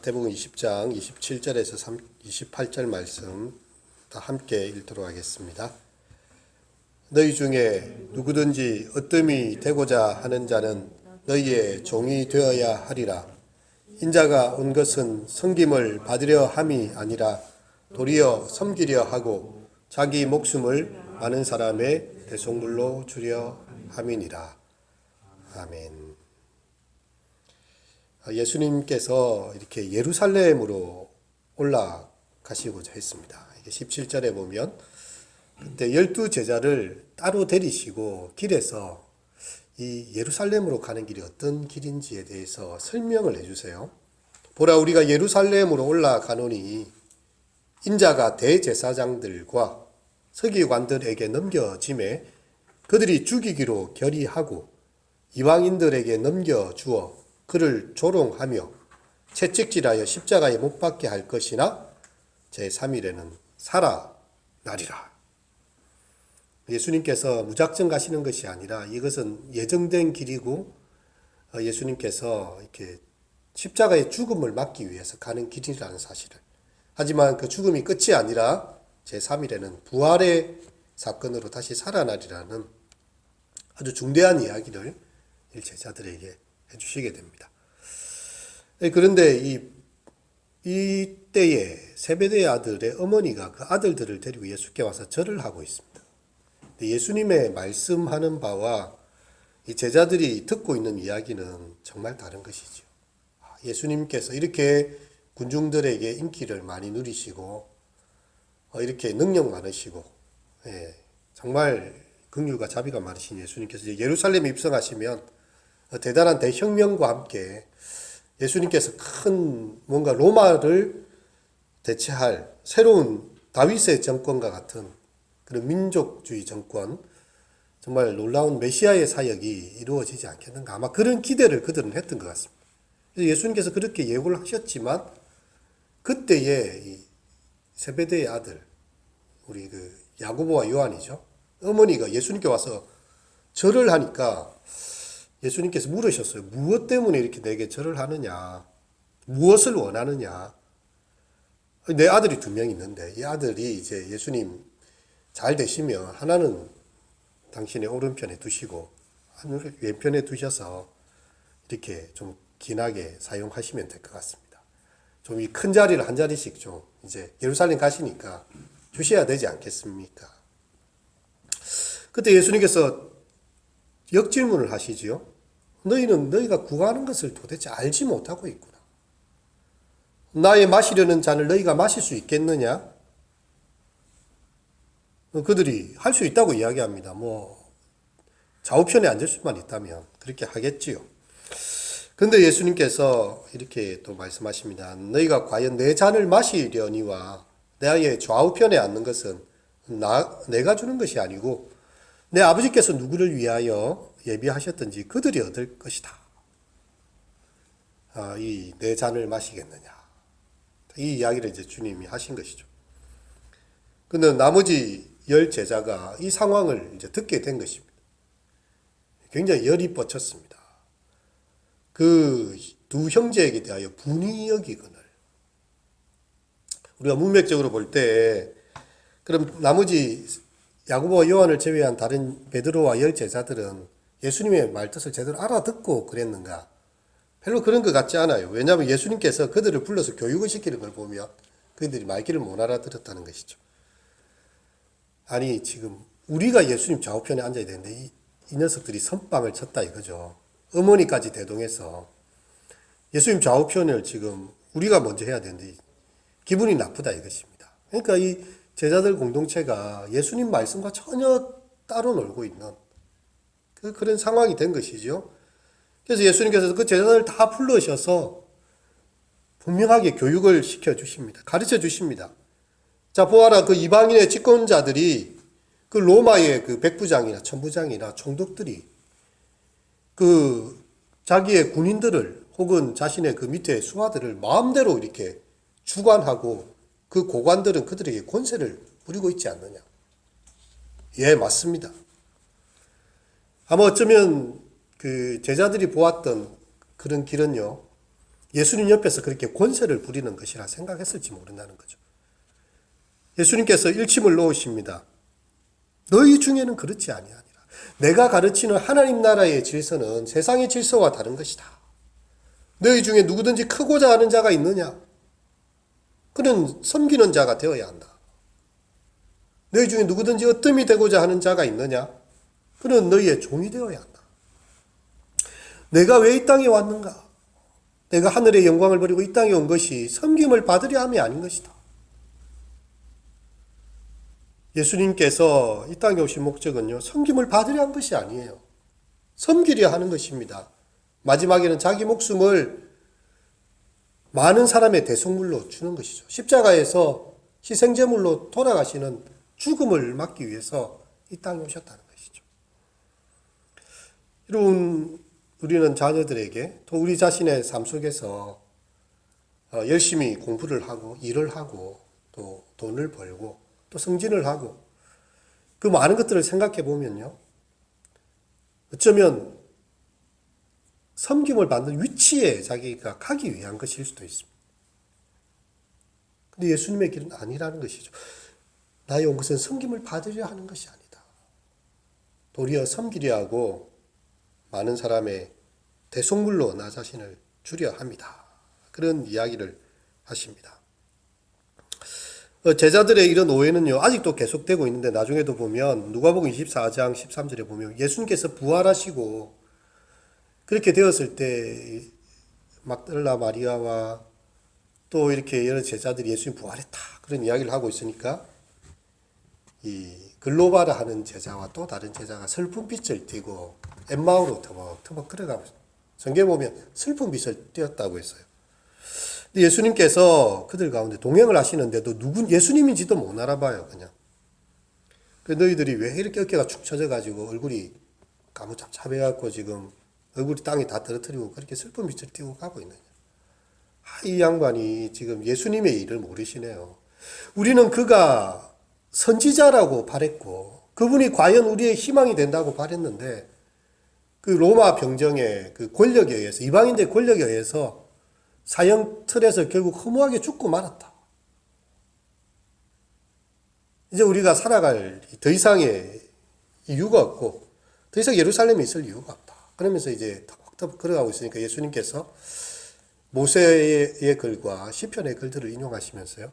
마태복음 20장 27절에서 28절 말씀 다 함께 읽도록 하겠습니다. 너희 중에 누구든지 으뜸이 되고자 하는 자는 너희의 종이 되어야 하리라. 인자가 온 것은 섬김을 받으려 함이 아니라 도리어 섬기려 하고 자기 목숨을 많은 사람의 대속물로 주려 함이니라. 아멘. 예수님께서 이렇게 예루살렘으로 올라가시고자 했습니다. 17절에 보면 그때 12제자를 따로 데리시고 길에서 이 예루살렘으로 가는 길이 어떤 길인지에 대해서 설명을 해주세요. 보라, 우리가 예루살렘으로 올라가노니 인자가 대제사장들과 서기관들에게 넘겨짐에 그들이 죽이기로 결의하고 이방인들에게 넘겨주어 그를 조롱하며 채찍질하여 십자가에 못 박게 할 것이나 제3일에는 살아나리라. 예수님께서 무작정 가시는 것이 아니라 이것은 예정된 길이고 예수님께서 이렇게 십자가의 죽음을 막기 위해서 가는 길이라는 사실을. 하지만 그 죽음이 끝이 아니라 제3일에는 부활의 사건으로 다시 살아나리라는 아주 중대한 이야기를 제자들에게 해주시게 됩니다. 그런데 이때에 세베대의 아들의 어머니가 그 아들들을 데리고 예수께 와서 절을 하고 있습니다. 예수님의 말씀하는 바와 이 제자들이 듣고 있는 이야기는 정말 다른 것이죠. 예수님께서 이렇게 군중들에게 인기를 많이 누리시고 이렇게 능력 많으시고 정말 긍휼과 자비가 많으신 예수님께서 예루살렘에 입성하시면 대단한 대혁명과 함께 예수님께서 큰 뭔가 로마를 대체할 새로운 다윗의 정권과 같은 그런 민족주의 정권, 정말 놀라운 메시아의 사역이 이루어지지 않겠는가. 아마 그런 기대를 그들은 했던 것 같습니다. 그래서 예수님께서 그렇게 예고를 하셨지만 그때의 이 세베대의 아들, 우리 그 야고보와 요한이죠. 어머니가 예수님께 와서 절을 하니까 예수님께서 물으셨어요. 무엇 때문에 이렇게 내게 절을 하느냐? 무엇을 원하느냐? 내 아들이 2명 있는데 이 아들이 이제 예수님 잘 되시면 하나는 당신의 오른편에 두시고 하나를 왼편에 두셔서 이렇게 좀 긴하게 사용하시면 될 것 같습니다. 좀 이 큰 자리를 한 자리씩 좀 이제 예루살렘 가시니까 주셔야 되지 않겠습니까? 그때 예수님께서 역질문을 하시지요. 너희는 너희가 구하는 것을 도대체 알지 못하고 있구나. 나의 마시려는 잔을 너희가 마실 수 있겠느냐? 그들이 할 수 있다고 이야기합니다. 좌우편에 앉을 수만 있다면 그렇게 하겠지요. 그런데 예수님께서 이렇게 또 말씀하십니다. 너희가 과연 내 잔을 마시려니와 나의 좌우편에 앉는 것은 내가 주는 것이 아니고 내 아버지께서 누구를 위하여 예비하셨든지 그들이 얻을 것이다. 이 내 잔을 마시겠느냐. 이 이야기를 이제 주님이 하신 것이죠. 근데 나머지 10제자가 이 상황을 이제 듣게 된 것입니다. 굉장히 열이 뻗쳤습니다. 그 두 형제에게 대하여 분이 여기거늘. 우리가 문맥적으로 볼 때 그럼 나머지 야고보와 요한을 제외한 다른 베드로와 10제자들은 예수님의 말뜻을 제대로 알아듣고 그랬는가? 별로 그런 것 같지 않아요. 왜냐하면 예수님께서 그들을 불러서 교육을 시키는 걸 보면 그들이 말귀를 못 알아들었다는 것이죠. 아니 지금 우리가 예수님 좌우편에 앉아야 되는데 이 녀석들이 선빵을 쳤다 이거죠. 어머니까지 대동해서 예수님 좌우편을 지금 우리가 먼저 해야 되는데 기분이 나쁘다 이것입니다. 그러니까 이 제자들 공동체가 예수님 말씀과 전혀 따로 놀고 있는 그런 상황이 된 것이죠. 그래서 예수님께서 그 제자들을 다 불러셔서 분명하게 교육을 시켜주십니다. 가르쳐 주십니다. 자, 보아라. 그 이방인의 집권자들이 그 로마의 그 백부장이나 천부장이나 총독들이 그 자기의 군인들을 혹은 자신의 그 밑에 수하들을 마음대로 이렇게 주관하고 그 고관들은 그들에게 권세를 부리고 있지 않느냐. 예, 맞습니다. 아마 어쩌면 그 제자들이 보았던 그런 길은요, 예수님 옆에서 그렇게 권세를 부리는 것이라 생각했을지 모른다는 거죠. 예수님께서 일침을 놓으십니다. 너희 중에는 그렇지 아니하니라. 내가 가르치는 하나님 나라의 질서는 세상의 질서와 다른 것이다. 너희 중에 누구든지 크고자 하는 자가 있느냐? 그는 섬기는 자가 되어야 한다. 너희 중에 누구든지 어뜸이 되고자 하는 자가 있느냐? 그는 너희의 종이 되어야 한다. 내가 왜 이 땅에 왔는가? 내가 하늘의 영광을 버리고 이 땅에 온 것이 섬김을 받으려 함이 아닌 것이다. 예수님께서 이 땅에 오신 목적은요, 섬김을 받으려 한 것이 아니에요. 섬기려 하는 것입니다. 마지막에는 자기 목숨을 많은 사람의 대속물로 주는 것이죠. 십자가에서 희생제물로 돌아가시는 죽음을 막기 위해서 이 땅에 오셨다는 것이죠. 여러분, 우리는 자녀들에게 또 우리 자신의 삶 속에서 열심히 공부를 하고 일을 하고 또 돈을 벌고 또 승진을 하고 그 많은 것들을 생각해 보면요, 어쩌면 섬김을 받는 위치에 자기가 가기 위한 것일 수도 있습니다. 근데 예수님의 길은 아니라는 것이죠. 나의 온 것은 섬김을 받으려 하는 것이 아니다. 도리어 섬기려 하고 많은 사람의 대속물로 나 자신을 주려 합니다. 그런 이야기를 하십니다. 제자들의 이런 오해는요, 아직도 계속되고 있는데 나중에도 보면 누가복음 24장 13절에 보면 예수님께서 부활하시고 그렇게 되었을 때 막달라 마리아와 또 이렇게 여러 제자들이 예수님 부활했다 그런 이야기를 하고 있으니까 이 글로바라 하는 제자와 또 다른 제자가 슬픈 빛을 띠고 엠마오로 터벅터벅 걸어가고 있어요. 성경에 보면 슬픈 빛을 띄었다고 했어요. 근데 예수님께서 그들 가운데 동행을 하시는데도 누군 예수님인지도 못 알아봐요. 그냥. 그 너희들이 왜 이렇게 어깨가 축 처져가지고 얼굴이 까무잡잡해갖고 지금 얼굴이 땅에 다 떨어뜨리고 그렇게 슬픈 빛을 띄고 가고 있느냐. 이 양반이 지금 예수님의 일을 모르시네요. 우리는 그가 선지자라고 바랬고 그분이 과연 우리의 희망이 된다고 바랬는데 그 로마 병정의 그 권력에 의해서 이방인들의 권력에 의해서 사형 틀에서 결국 허무하게 죽고 말았다. 이제 우리가 살아갈 더 이상의 이유가 없고 더 이상 예루살렘에 있을 이유가 없다. 그러면서 이제 턱턱 걸어가고 있으니까 예수님께서 모세의 글과 시편의 글들을 인용하시면서요,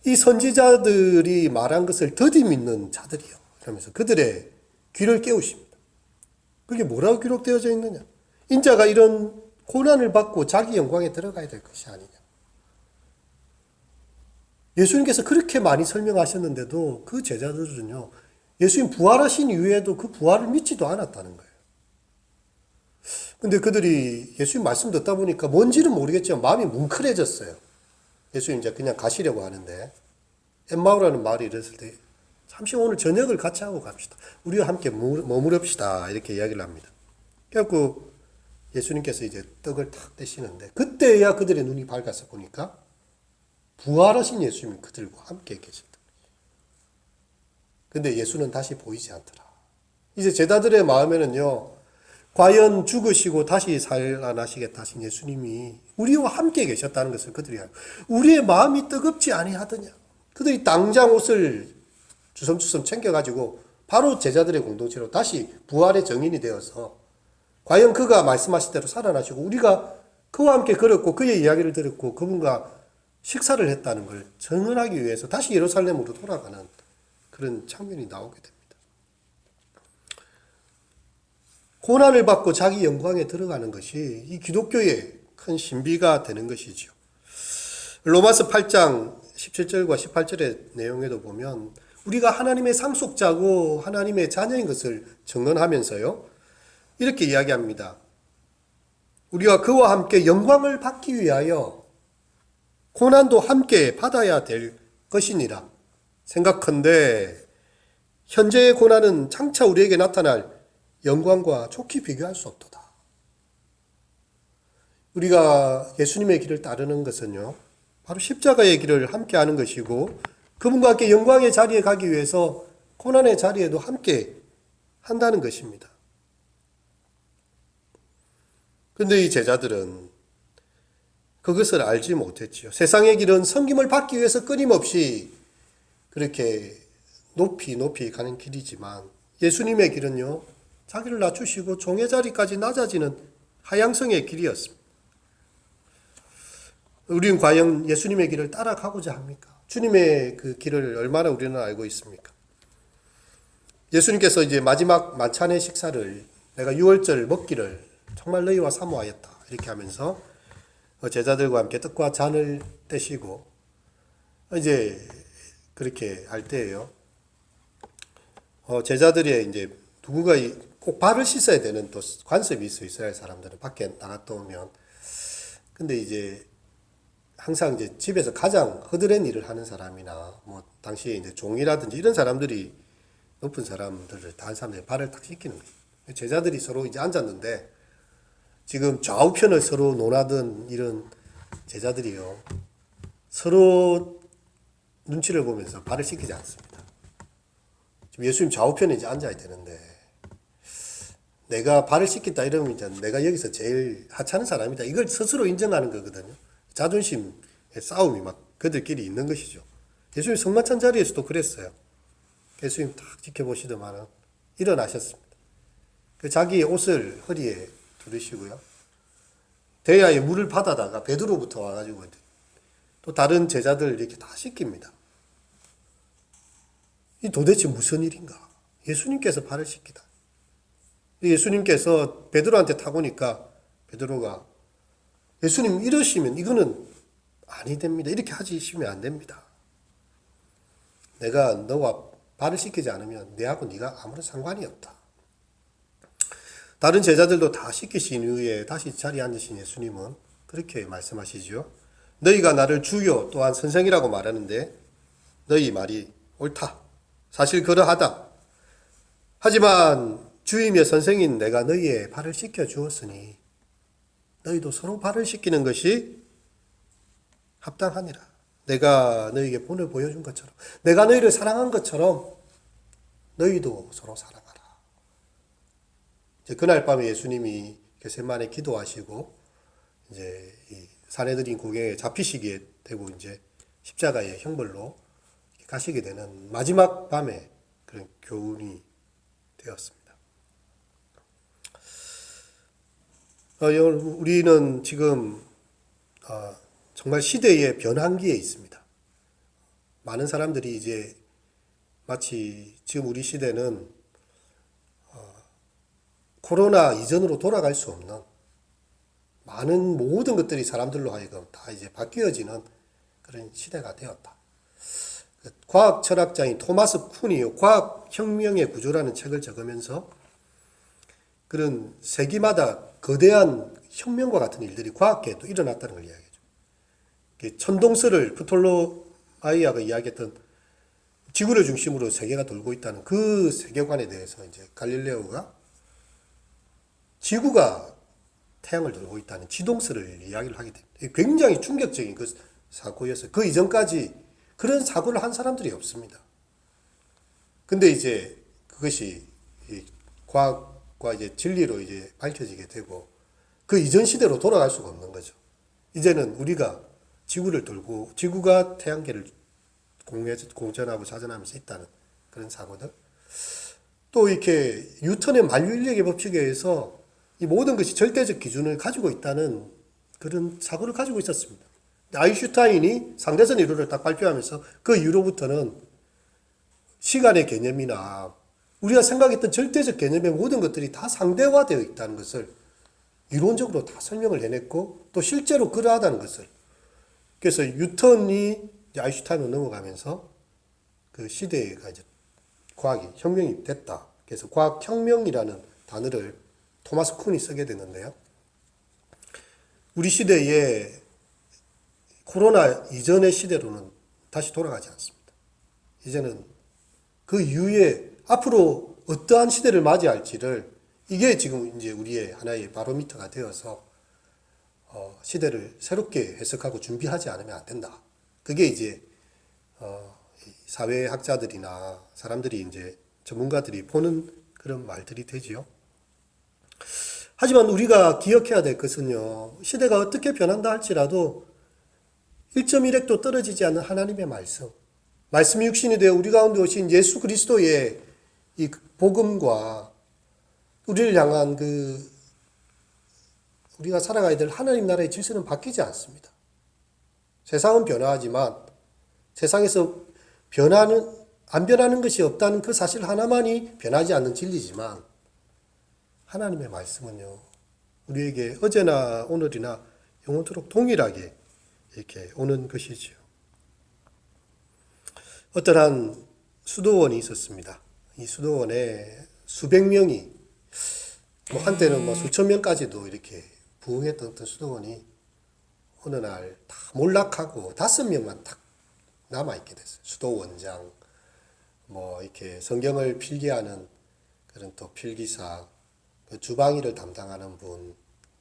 이 선지자들이 말한 것을 더디 믿는 자들이요, 그러면서 그들의 귀를 깨우십니다. 그게 뭐라고 기록되어져 있느냐? 인자가 이런 고난을 받고 자기 영광에 들어가야 될 것이 아니냐. 예수님께서 그렇게 많이 설명하셨는데도 그 제자들은요, 예수님 부활하신 이후에도 그 부활을 믿지도 않았다는 거예요. 근데 그들이 예수님 말씀 듣다 보니까 뭔지는 모르겠지만 마음이 뭉클해졌어요. 예수님 이제 그냥 가시려고 하는데 엠마오라는 말이 이랬을 때 잠시 오늘 저녁을 같이 하고 갑시다. 우리와 함께 머무릅시다. 이렇게 이야기를 합니다. 그래갖고 예수님께서 이제 떡을 탁 떼시는데 그때야 그들의 눈이 밝아서 보니까 부활하신 예수님이 그들과 함께 계셨다. 근데 예수는 다시 보이지 않더라. 이제 제자들의 마음에는요, 과연 죽으시고 다시 살아나시겠다 하신 예수님이 우리와 함께 계셨다는 것을 그들이 알고 우리의 마음이 뜨겁지 아니하더냐. 그들이 당장 옷을 주섬주섬 챙겨가지고 바로 제자들의 공동체로 다시 부활의 정인이 되어서 과연 그가 말씀하신 대로 살아나시고 우리가 그와 함께 걸었고 그의 이야기를 들었고 그분과 식사를 했다는 걸 증언하기 위해서 다시 예루살렘으로 돌아가는 그런 장면이 나오게 됩니다. 고난을 받고 자기 영광에 들어가는 것이 이 기독교의 큰 신비가 되는 것이죠. 로마서 8장 17절과 18절의 내용에도 보면 우리가 하나님의 상속자고 하나님의 자녀인 것을 증언하면서요, 이렇게 이야기합니다. 우리가 그와 함께 영광을 받기 위하여 고난도 함께 받아야 될 것이니라. 생각컨대 현재의 고난은 장차 우리에게 나타날 영광과 좋게 비교할 수 없도다. 우리가 예수님의 길을 따르는 것은요, 바로 십자가의 길을 함께 하는 것이고 그분과 함께 영광의 자리에 가기 위해서 고난의 자리에도 함께 한다는 것입니다. 그런데 이 제자들은 그것을 알지 못했지요. 세상의 길은 섬김을 받기 위해서 끊임없이 그렇게 높이 높이 가는 길이지만 예수님의 길은요, 자기를 낮추시고 종의 자리까지 낮아지는 하향성의 길이었습니다. 우리는 과연 예수님의 길을 따라가고자 합니까? 주님의 그 길을 얼마나 우리는 알고 있습니까? 예수님께서 이제 마지막 만찬의 식사를 내가 유월절 먹기를 정말 너희와 사모하였다 이렇게 하면서 제자들과 함께 떡과 잔을 떼시고 이제 그렇게 할 때예요. 제자들이 이제 누군가 꼭 발을 씻어야 되는 또 관습이 있어요. 이스라엘 사람들은 밖에 나갔다 오면. 근데 이제 항상 이제 집에서 가장 허드렛 일을 하는 사람이나 뭐 당시에 이제 종이라든지 이런 사람들이 높은 사람들을 다른 사람들이 발을 탁 씻기는 거예요. 제자들이 서로 이제 앉았는데 지금 좌우편을 서로 논하던 이런 제자들이요. 서로 눈치를 보면서 발을 씻기지 않습니다. 지금 예수님 좌우편에 이제 앉아야 되는데 내가 발을 씻긴다 이러면 이제 내가 여기서 제일 하찮은 사람이다. 이걸 스스로 인정하는 거거든요. 자존심의 싸움이 막 그들끼리 있는 것이죠. 예수님 성만찬 자리에서도 그랬어요. 예수님 딱 지켜보시더만은 일어나셨습니다. 자기의 옷을 허리에 두르시고요. 대야에 물을 받아다가 베드로부터 와가지고 또 다른 제자들 이렇게 다 씻깁니다. 이 도대체 무슨 일인가? 예수님께서 발을 씻기다. 예수님께서 베드로한테 타고니까 베드로가 예수님 이러시면 이거는 아니 됩니다. 이렇게 하시면 안 됩니다. 내가 너와 발을 씻기지 않으면 내하고 네가 아무런 상관이 없다. 다른 제자들도 다 씻기신 이후에 다시 자리에 앉으신 예수님은 그렇게 말씀하시죠. 너희가 나를 주요 또한 선생이라고 말하는데 너희 말이 옳다. 사실 그러하다. 하지만 주이며 선생인 내가 너희의 발을 씻겨 주었으니 너희도 서로 발을 씻기는 것이 합당하니라. 내가 너희에게 본을 보여준 것처럼 내가 너희를 사랑한 것처럼 너희도 서로 사랑하라. 이제 그날 밤에 예수님이 겟세마네 기도하시고 이제 이 산헤드린 고경에 잡히시게 되고 이제 십자가의 형벌로 가시게 되는 마지막 밤에 그런 교훈이 되었습니다. 우리는 지금 정말 시대의 변환기에 있습니다. 많은 사람들이 이제 마치 지금 우리 시대는 코로나 이전으로 돌아갈 수 없는 많은 모든 것들이 사람들로 하여금 다 이제 바뀌어지는 그런 시대가 되었다. 과학 철학자인 토마스 쿤이 과학혁명의 구조라는 책을 적으면서 그런 세기마다 거대한 혁명과 같은 일들이 과학계에 또 일어났다는 걸 이야기하죠. 천동설을 프톨로마이아가 이야기했던 지구를 중심으로 세계가 돌고 있다는 그 세계관에 대해서 이제 갈릴레오가 지구가 태양을 돌고 있다는 지동설을 이야기를 하게 됩니다. 굉장히 충격적인 그 사고였어요. 그 이전까지 그런 사고를 한 사람들이 없습니다. 근데 이제 그것이 과학과 이제 진리로 이제 밝혀지게 되고 그 이전 시대로 돌아갈 수가 없는 거죠. 이제는 우리가 지구를 돌고 지구가 태양계를 공전하고 자전하면서 있다는 그런 사고들. 또 이렇게 뉴턴의 만유인력의 법칙에 의해서 이 모든 것이 절대적 기준을 가지고 있다는 그런 사고를 가지고 있었습니다. 아인슈타인이 상대선 이론을 딱 발표하면서 그 이후로부터는 시간의 개념이나 우리가 생각했던 절대적 개념의 모든 것들이 다 상대화되어 있다는 것을 이론적으로 다 설명을 해냈고 또 실제로 그러하다는 것을. 그래서 뉴턴이 아인슈타인으로 넘어가면서 그 시대가 이제 과학이 혁명이 됐다. 그래서 과학혁명이라는 단어를 토마스 쿤이 쓰게 됐는데요. 우리 시대에 코로나 이전의 시대로는 다시 돌아가지 않습니다. 이제는 그 이후에 앞으로 어떠한 시대를 맞이할지를 이게 지금 이제 우리의 하나의 바로미터가 되어서 시대를 새롭게 해석하고 준비하지 않으면 안 된다. 그게 이제 사회학자들이나 사람들이 이제 전문가들이 보는 그런 말들이 되지요. 하지만 우리가 기억해야 될 것은요, 시대가 어떻게 변한다 할지라도 1.1핵도 떨어지지 않는 하나님의 말씀이 육신이 되어 우리 가운데 오신 예수 그리스도의 이 복음과 우리를 향한 우리가 살아가야 될 하나님 나라의 질서는 바뀌지 않습니다. 세상은 변화하지만 세상에서 안 변하는 것이 없다는 그 사실 하나만이 변하지 않는 진리지만 하나님의 말씀은요, 우리에게 어제나 오늘이나 영원토록 동일하게 이렇게 오는 것이지요. 어떤 한 수도원이 있었습니다. 이 수도원에 수백 명이, 한때는 수천 명까지도 이렇게 부흥했던 어떤 수도원이 어느 날 다 몰락하고 5명만 딱 남아있게 됐어요. 수도원장, 이렇게 성경을 필기하는 그런 또 필기사, 주방일을 담당하는 분,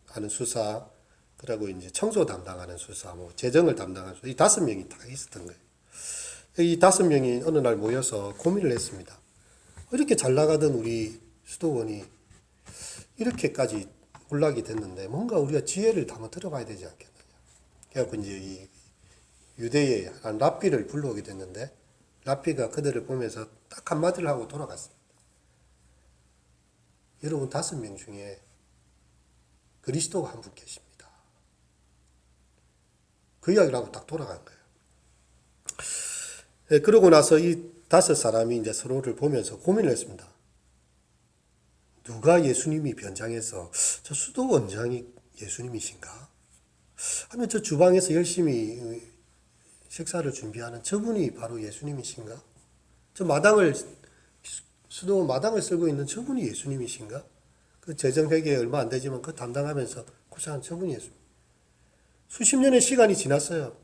하는 수사, 그리고 이제 청소 담당하는 수사, 재정을 담당하는 수사, 이 5명이 다 있었던 거예요. 이 5명이 어느 날 모여서 고민을 했습니다. 이렇게 잘 나가던 우리 수도원이 이렇게까지 몰락이 됐는데 뭔가 우리가 지혜를 담아 들어봐야 되지 않겠느냐. 그래갖고 이제 이 유대의 한 랍비를 불러오게 됐는데 랍비가 그들을 보면서 딱 한마디를 하고 돌아갔습니다. 여러분 5명 중에 그리스도가 한 분 계십니다. 그 이야기를 하고 딱 돌아간 거예요. 네, 그러고 나서 이 5사람이 이제 서로를 보면서 고민을 했습니다. 누가 예수님이 변장해서 저 수도 원장이 예수님이신가? 하면 저 주방에서 열심히 식사를 준비하는 저분이 바로 예수님이신가? 저 수도원 마당을 쓸고 있는 저분이 예수님이신가? 그 재정회계에 얼마 안 되지만 그 담당하면서 고생한 저분이 예수님. 수십 년의 시간이 지났어요.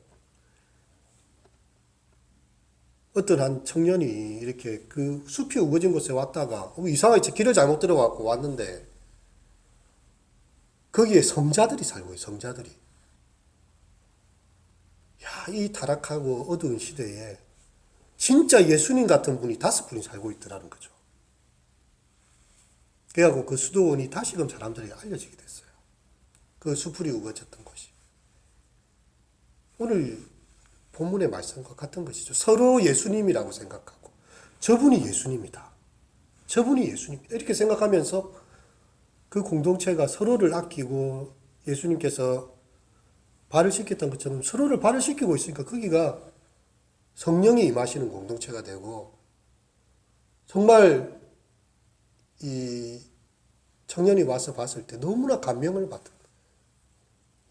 어떤 한 청년이 이렇게 그 숲이 우거진 곳에 왔다가 이상하게 길을 잘못 들어가고 왔는데 거기에 성자들이 살고 있어요. 성자들이. 야, 이 타락하고 어두운 시대에 진짜 예수님 같은 분이 5분이 살고 있더라는 거죠. 그래갖고 그 수도원이 다시금 사람들에게 알려지게 됐어요. 그 수풀이 우거졌던 곳이. 오늘 본문의 말씀과 같은 것이죠. 서로 예수님이라고 생각하고 저분이 예수님이다. 저분이 예수님이다. 이렇게 생각하면서 그 공동체가 서로를 아끼고 예수님께서 발을 씻겼던 것처럼 서로를 발을 씻기고 있으니까 거기가 성령이 임하시는 공동체가 되고 정말 이 청년이 와서 봤을 때 너무나 감명을 받은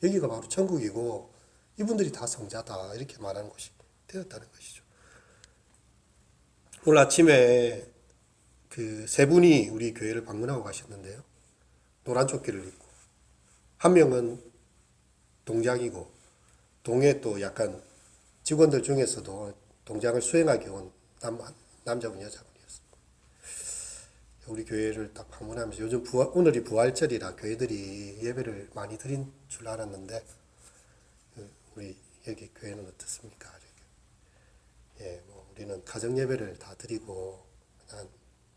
여기가 바로 천국이고 이분들이 다 성자다 이렇게 말하는 것이 되었다는 것이죠. 오늘 아침에 그 3분이 우리 교회를 방문하고 가셨는데요. 노란 조끼를 입고 한 명은 동장이고 동에 또 약간 직원들 중에서도 동장을 수행하기 온 남자분 여자분이었습니다. 우리 교회를 딱 방문하면서 요즘 오늘이 부활절이라 교회들이 예배를 많이 드린 줄 알았는데 우리 여기 교회는 어떻습니까? 우리는 가정 예배를 다 드리고 한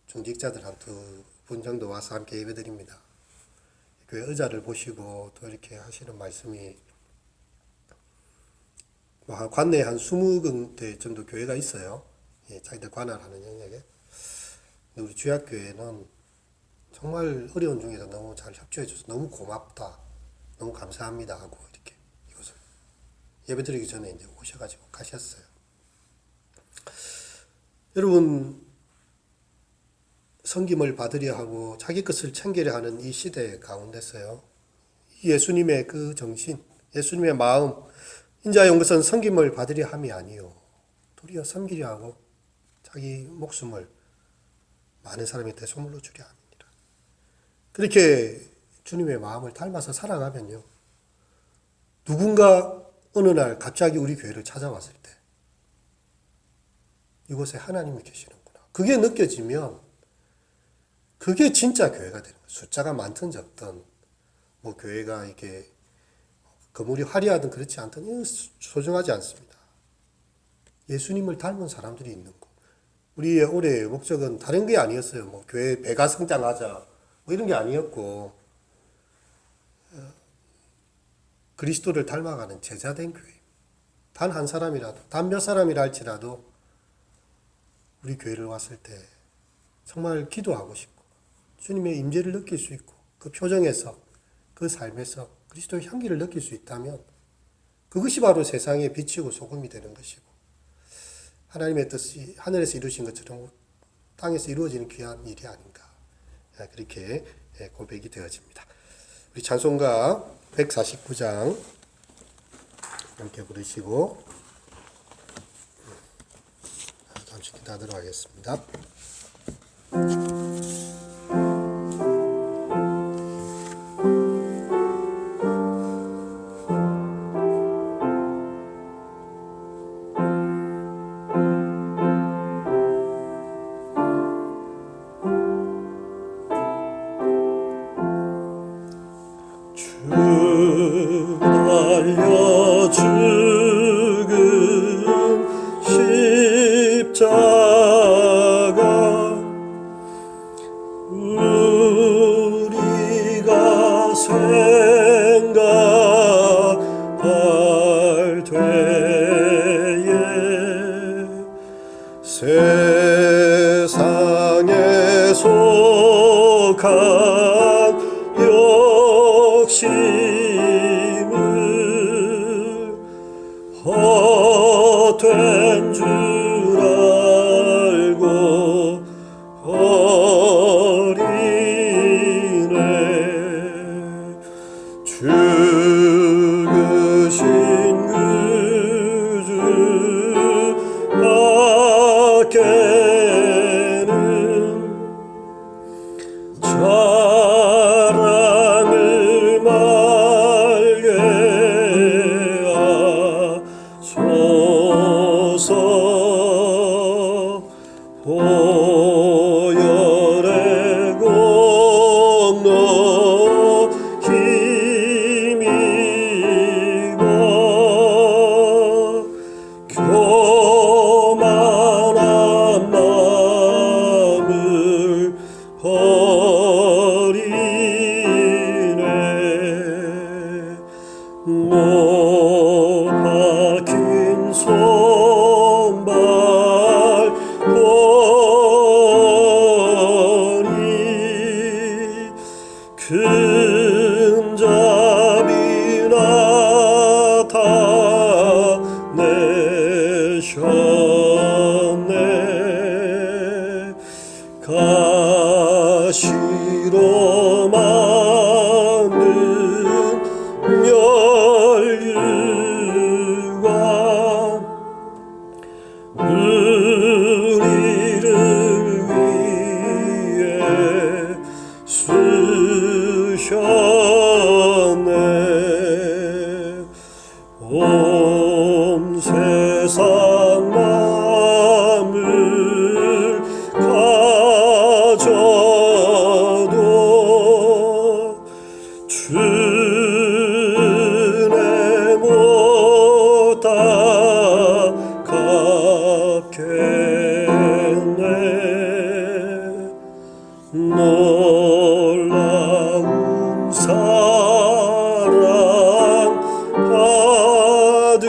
중직자들 한 2분 정도 와서 함께 예배 드립니다. 교회 의자를 보시고 또 이렇게 하시는 말씀이 관내에 한 20군데 정도 교회가 있어요. 자기들 관할하는 영역에. 우리 주약교회는 정말 어려운 중에서 너무 잘 협조해줘서 너무 고맙다, 너무 감사합니다 하고 이렇게 이것을 예배드리기 전에 이제 오셔가지고 가셨어요. 여러분, 섬김을 받으려 하고 자기 것을 챙기려 하는 이 시대 가운데서요, 예수님의 그 정신, 예수님의 마음, 인자의 온 것은 섬김을 받으려 함이 아니요 도리어 섬기려 하고 자기 목숨을 많은 사람의 대소물로 주려 합니다. 그렇게 주님의 마음을 닮아서 살아가면요, 누군가 어느 날 갑자기 우리 교회를 찾아왔을 때 이곳에 하나님이 계시는구나, 그게 느껴지면 그게 진짜 교회가 되는 거예요. 숫자가 많든 적든 교회가 이렇게 건물이 화려하든 그렇지 않든 소중하지 않습니다. 예수님을 닮은 사람들이 있는 것. 우리의 올해의 목적은 다른 게 아니었어요. 교회 배가 성장하자 이런 게 아니었고, 그리스도를 닮아가는 제자된 교회. 단 한 사람이라도, 단 몇 사람이라 할지라도 우리 교회를 왔을 때 정말 기도하고 싶고 주님의 임재를 느낄 수 있고 그 표정에서 그 삶에서 그리스도의 향기를 느낄 수 있다면 그것이 바로 세상에 비치고 소금이 되는 것이고 하나님의 뜻이 하늘에서 이루신 것처럼 땅에서 이루어지는 귀한 일이 아닌가, 그렇게 고백이 되어집니다. 우리 찬송가 149장 함께 부르시고 잠시 기다리도록 하겠습니다. 달려 죽은 십자가 우리가 생각할 때에 세상에 속한 욕심을 헛된 줄 알고 버리네. 죽으신 그 주 밖에는 자랑을 말게 하소서. 보혈의 공로 힘입어 교만한 마음을 버리네. 못 박힌 손발 보니 큰 자비 나타내셨네. 가시로 만든 멸류관 우리를 위해 쓰셨네. 온 세상 만물 가져도 주네 못다 갚겠네. 놀라운 사랑 받으나